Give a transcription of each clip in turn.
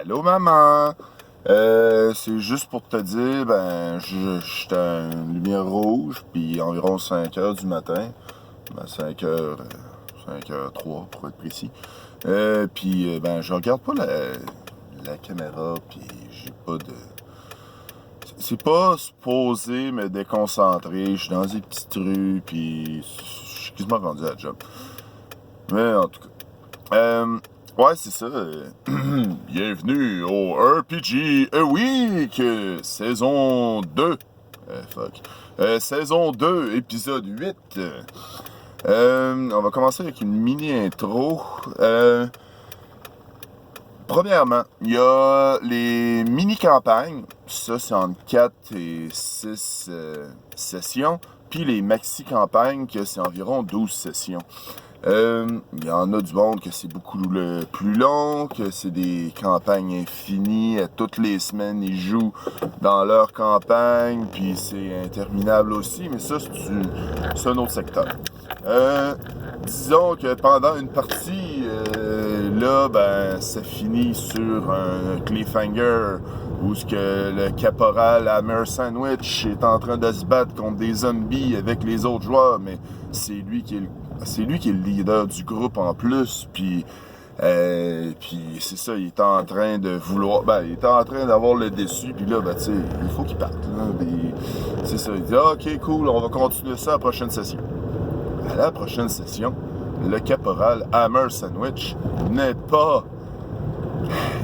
Allô maman! C'est juste pour te dire, j'étais à une lumière rouge, puis environ 5 heures du matin. 5 heures, 5 heures 3 pour être précis. Je regarde pas la caméra, puis j'ai pas de... C'est pas supposé me déconcentrer, je suis dans des petits trucs, puis je suis quasiment rendu à la job. Mais en tout cas... Ouais, c'est ça. Bienvenue au RPG A Week, saison 2. Saison 2, épisode 8. On va commencer avec une mini intro. Premièrement, il y a les mini-campagnes. Ça, c'est entre 4 et 6 sessions. Puis les maxi-campagnes, que c'est environ 12 sessions. Il y en a du monde que c'est beaucoup plus long, que c'est des campagnes infinies. Toutes les semaines, ils jouent dans leur campagne, puis c'est interminable aussi, mais ça, c'est un autre secteur. Disons que pendant une partie, ça finit sur un cliffhanger où le caporal Hammer Sandwich est en train de se battre contre des zombies avec les autres joueurs, mais c'est lui qui est le leader du groupe en plus, puis c'est ça, il est en train de vouloir, il est en train d'avoir le déçu, puis là, tu sais, il faut qu'il parte, là, c'est ça, il dit, ok, cool, on va continuer ça à la prochaine session. À la prochaine session, le caporal Hammer Sandwich n'est pas...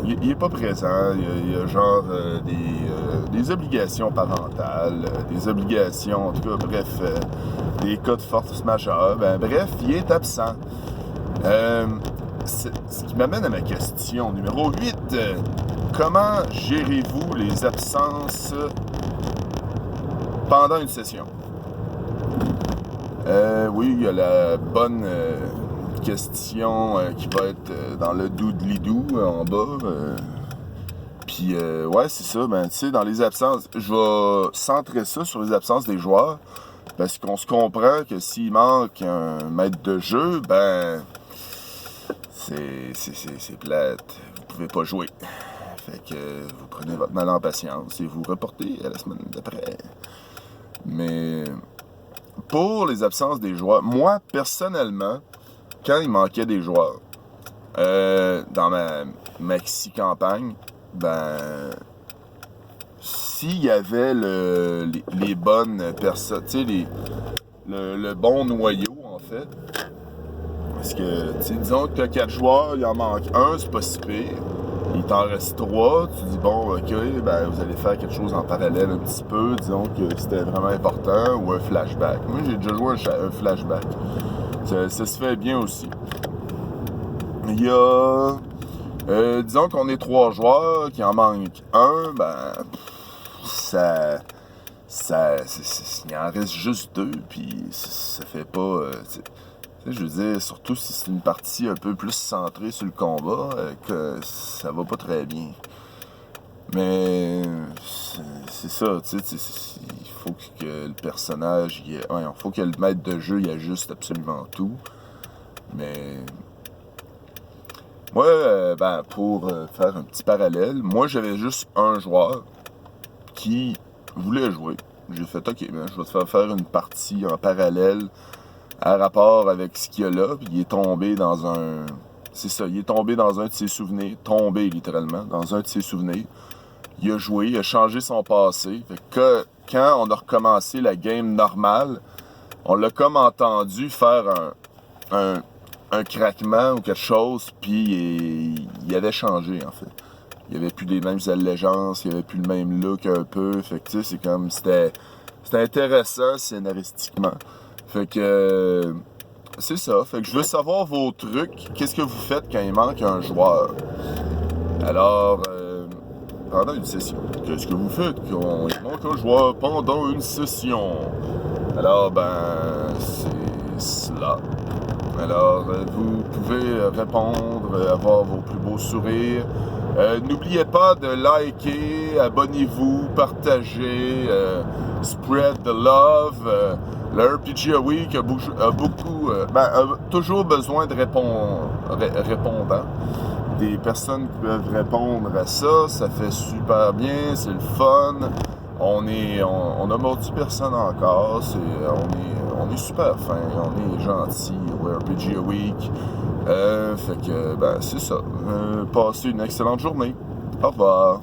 Il est pas présent, il y a genre des obligations parentales, des obligations, en tout cas, bref, des cas de force majeure, bref, il est absent. Ce qui m'amène à ma question numéro 8. Comment gérez-vous les absences pendant une session? Oui, il y a la bonne question qui va être dans le doodly-doo en bas. Ouais, c'est ça. Tu sais, dans les absences, je vais centrer ça sur les absences des joueurs. Parce qu'on se comprend que s'il manque un maître de jeu, c'est plate. Vous pouvez pas jouer. Fait que vous prenez votre mal en patience et vous reportez à la semaine d'après. Mais pour les absences des joueurs, moi, personnellement, quand il manquait des joueurs, dans ma maxi-campagne, s'il y avait les bonnes personnes, tu sais, le bon noyau, en fait, parce que, tu sais, disons que tu as 4 joueurs, il en manque un, c'est pas si pire. Il t'en reste 3, tu dis, bon, ok, vous allez faire quelque chose en parallèle un petit peu, disons que c'était vraiment important, ou un flashback. Moi, j'ai déjà joué un flashback. Ça se fait bien aussi. Il y a... disons qu'on est 3 joueurs, qu'il en manque un, il en reste juste 2, puis ça fait pas... je veux dire, surtout si c'est une partie un peu plus centrée sur le combat, que ça va pas très bien. Mais c'est ça, tu sais, il faut que le personnage, il faut que le maître de jeu il ajuste absolument tout. Mais moi, pour faire un petit parallèle, moi j'avais juste un joueur qui voulait jouer. J'ai fait, ok, je vais te faire une partie en parallèle à rapport avec ce qu'il y a là, puis il est tombé dans un... C'est ça, il est tombé dans un de ses souvenirs, tombé littéralement, dans un de ses souvenirs. Il a joué, il a changé son passé. Fait que quand on a recommencé la game normale, on l'a comme entendu faire un craquement ou quelque chose, puis il avait changé, en fait. Il n'y avait plus les mêmes allégeances, il n'y avait plus le même look un peu. Fait que tu sais, c'est comme... C'était intéressant scénaristiquement. Fait que... c'est ça. Fait que je veux savoir vos trucs. Qu'est-ce que vous faites quand il manque un joueur? Alors, pendant une session, qu'est-ce que vous faites quand il manque un joueur pendant une session? Alors, c'est cela. Alors, vous pouvez répondre, avoir vos plus beaux sourires. N'oubliez pas de liker, abonnez-vous, partagez, spread the love. Le RPG A Week a toujours besoin de répondants. des personnes qui peuvent répondre à ça. Ça fait super bien, c'est le fun. On a mordu personne encore. On est super fin, on est gentil au RPG Week. Fait que, ben, c'est ça. Passez une excellente journée. Au revoir.